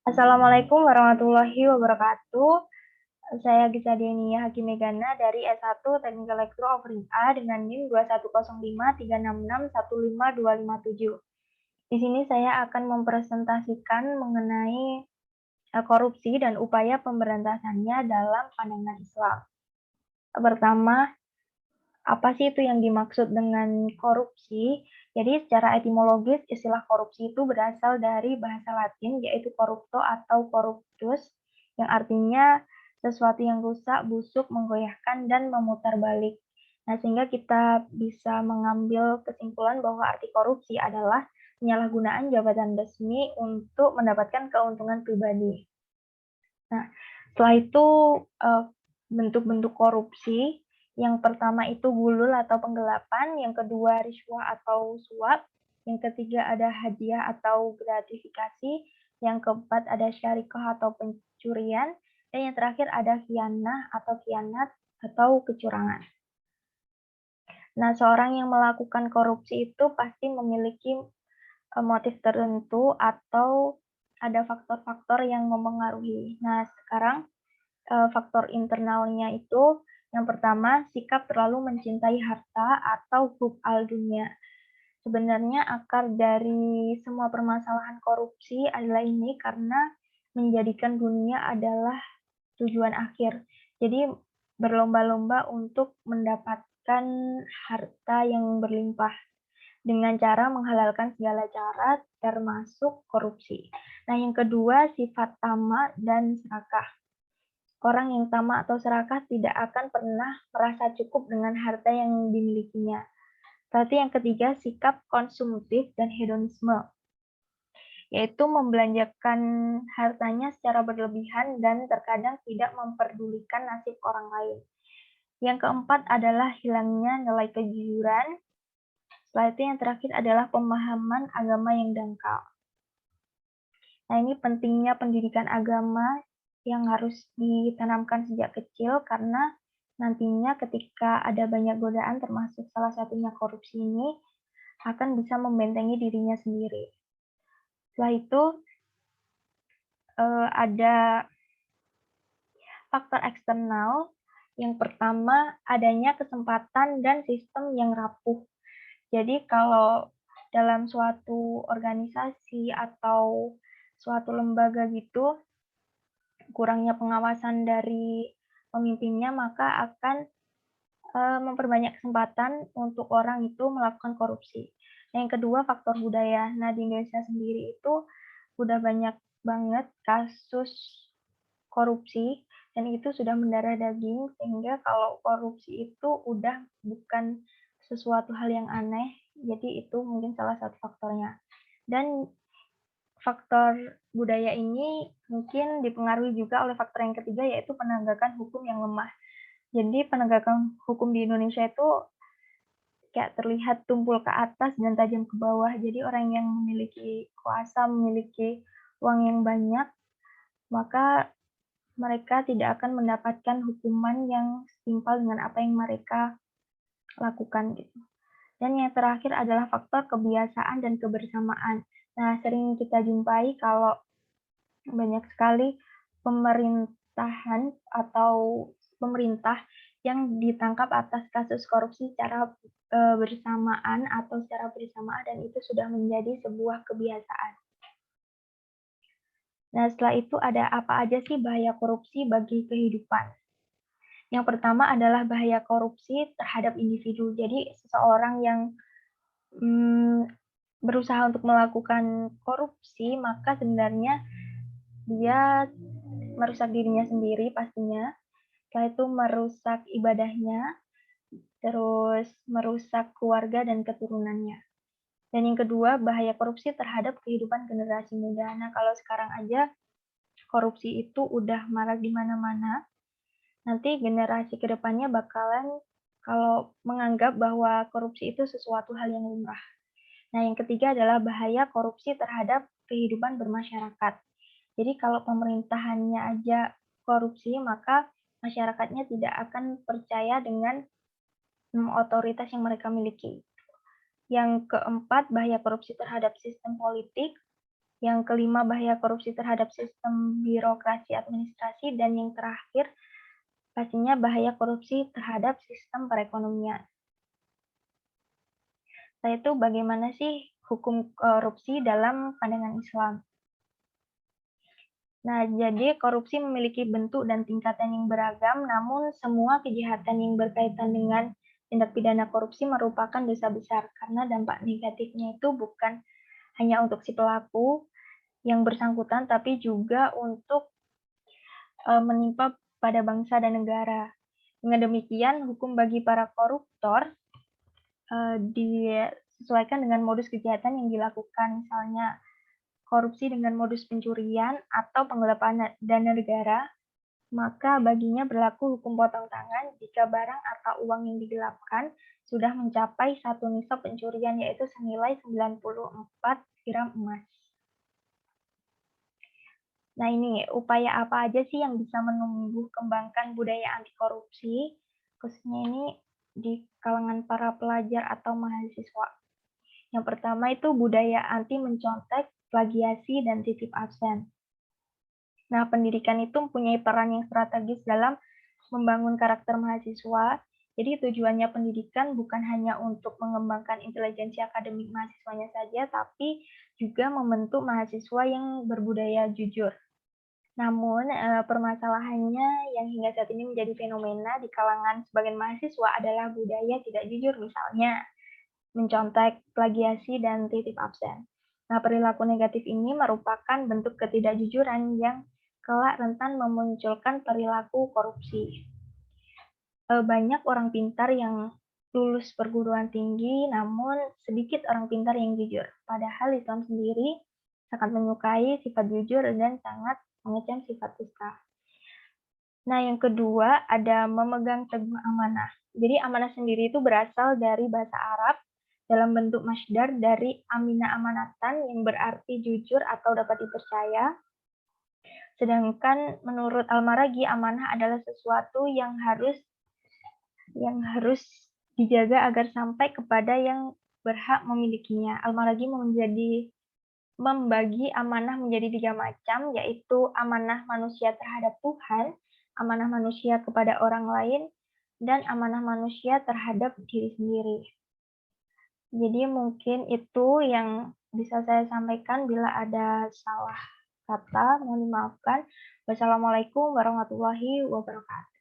Assalamualaikum warahmatullahi wabarakatuh. Saya Gisa Denia Hakim Megana dari S1 Teknik Elektro Offering A dengan NIM 2105366152557. Di sini saya akan mempresentasikan mengenai korupsi dan upaya pemberantasannya dalam pandangan Islam. Pertama, apa sih itu yang dimaksud dengan korupsi? Jadi secara etimologis istilah korupsi itu berasal dari bahasa Latin yaitu corrupto atau corruptus yang artinya sesuatu yang rusak, busuk, menggoyahkan, dan memutar balik. Nah, sehingga kita bisa mengambil kesimpulan bahwa arti korupsi adalah penyalahgunaan jabatan resmi untuk mendapatkan keuntungan pribadi. Nah, setelah itu bentuk-bentuk korupsi yang pertama itu gulul atau penggelapan, yang kedua riswah atau suap, yang ketiga ada hadiah atau gratifikasi, yang keempat ada syarikah atau pencurian, dan yang terakhir ada khianah atau khianat atau kecurangan. Nah, seorang yang melakukan korupsi itu pasti memiliki motif tertentu atau ada faktor-faktor yang mempengaruhi. Nah, sekarang faktor internalnya itu yang pertama, sikap terlalu mencintai harta atau hub al dunia. Sebenarnya akar dari semua permasalahan korupsi adalah ini karena menjadikan dunia adalah tujuan akhir. Jadi berlomba-lomba untuk mendapatkan harta yang berlimpah dengan cara menghalalkan segala cara termasuk korupsi. Nah, yang kedua sifat tamak dan serakah. Orang yang tamak atau serakah tidak akan pernah merasa cukup dengan harta yang dimilikinya. Berarti yang ketiga, sikap konsumtif dan hedonisme, yaitu membelanjakan hartanya secara berlebihan dan terkadang tidak memperdulikan nasib orang lain. Yang keempat adalah hilangnya nilai kejujuran. Setelah itu yang terakhir adalah pemahaman agama yang dangkal. Nah, ini pentingnya pendidikan agama yang harus ditanamkan sejak kecil karena nantinya ketika ada banyak godaan termasuk salah satunya korupsi ini akan bisa membentengi dirinya sendiri. Setelah itu ada faktor eksternal. Yang pertama adanya kesempatan dan sistem yang rapuh. Jadi kalau dalam suatu organisasi atau suatu lembaga gitu kurangnya pengawasan dari pemimpinnya, maka akan memperbanyak kesempatan untuk orang itu melakukan korupsi. Yang kedua, faktor budaya. Nah, di Indonesia sendiri itu udah banyak banget kasus korupsi, dan itu sudah mendarah daging, sehingga kalau korupsi itu udah bukan sesuatu hal yang aneh, jadi itu mungkin salah satu faktornya. Dan faktor budaya ini mungkin dipengaruhi juga oleh faktor yang ketiga, yaitu penegakan hukum yang lemah. Jadi penegakan hukum di Indonesia itu kayak terlihat tumpul ke atas dan tajam ke bawah. Jadi orang yang memiliki kuasa, memiliki uang yang banyak, maka mereka tidak akan mendapatkan hukuman yang setimpal dengan apa yang mereka lakukan gitu. Dan yang terakhir adalah faktor kebiasaan dan kebersamaan. Nah, sering kita jumpai kalau banyak sekali pemerintahan atau pemerintah yang ditangkap atas kasus korupsi secara bersamaan atau secara bersamaan dan itu sudah menjadi sebuah kebiasaan. Nah, setelah itu ada apa aja sih bahaya korupsi bagi kehidupan? Yang pertama adalah bahaya korupsi terhadap individu. Jadi seseorang yang berusaha untuk melakukan korupsi, maka sebenarnya dia merusak dirinya sendiri pastinya. Setelah itu merusak ibadahnya, terus merusak keluarga dan keturunannya. Dan yang kedua, bahaya korupsi terhadap kehidupan generasi muda. Nah, kalau sekarang aja korupsi itu udah marak di mana-mana, nanti generasi kedepannya bakalan kalau menganggap bahwa korupsi itu sesuatu hal yang lumrah. Nah, yang ketiga adalah bahaya korupsi terhadap kehidupan bermasyarakat. Jadi kalau pemerintahannya aja korupsi, maka masyarakatnya tidak akan percaya dengan otoritas yang mereka miliki. Yang keempat, bahaya korupsi terhadap sistem politik. Yang kelima, bahaya korupsi terhadap sistem birokrasi administrasi. Dan yang terakhir, pastinya bahaya korupsi terhadap sistem perekonomian. Setelah itu, bagaimana sih hukum korupsi dalam pandangan Islam? Nah, jadi korupsi memiliki bentuk dan tingkatan yang beragam, namun semua kejahatan yang berkaitan dengan tindak pidana korupsi merupakan dosa besar, karena dampak negatifnya itu bukan hanya untuk si pelaku yang bersangkutan, tapi juga untuk menimpa pada bangsa dan negara. Dengan demikian, hukum bagi para koruptor disesuaikan dengan modus kejahatan yang dilakukan, misalnya korupsi dengan modus pencurian atau penggelapan dana negara, maka baginya berlaku hukum potong tangan jika barang atau uang yang digelapkan sudah mencapai 1 nisab pencurian, yaitu senilai 94 gram emas. Nah, ini upaya apa aja sih yang bisa menumbuh kembangkan budaya anti korupsi, khususnya ini di kalangan para pelajar atau mahasiswa. Yang pertama itu budaya anti mencontek, plagiasi, dan titip absen. Nah, pendidikan itu mempunyai peran yang strategis dalam membangun karakter mahasiswa. Jadi tujuannya pendidikan bukan hanya untuk mengembangkan intelijensi akademik mahasiswanya saja, tapi juga membentuk mahasiswa yang berbudaya jujur. Namun, permasalahannya yang hingga saat ini menjadi fenomena di kalangan sebagian mahasiswa adalah budaya tidak jujur, misalnya mencontek, plagiasi, dan titip absen. Nah, perilaku negatif ini merupakan bentuk ketidakjujuran yang kelak rentan memunculkan perilaku korupsi. Banyak orang pintar yang lulus perguruan tinggi, namun sedikit orang pintar yang jujur. Padahal Islam sendiri sangat menyukai sifat jujur dan sangat mengecam sifat dusta. Nah, yang kedua ada memegang teguh amanah. Jadi amanah sendiri itu berasal dari bahasa Arab dalam bentuk masdar dari amina amanatan yang berarti jujur atau dapat dipercaya. Sedangkan menurut Al-Maraghi, amanah adalah sesuatu yang harus dijaga agar sampai kepada yang berhak memilikinya. Al-Maraghi membagi amanah menjadi 3 macam, yaitu amanah manusia terhadap Tuhan, amanah manusia kepada orang lain, dan amanah manusia terhadap diri sendiri. Jadi mungkin itu yang bisa saya sampaikan. Bila ada salah kata, mohon dimaafkan. Wassalamualaikum warahmatullahi wabarakatuh.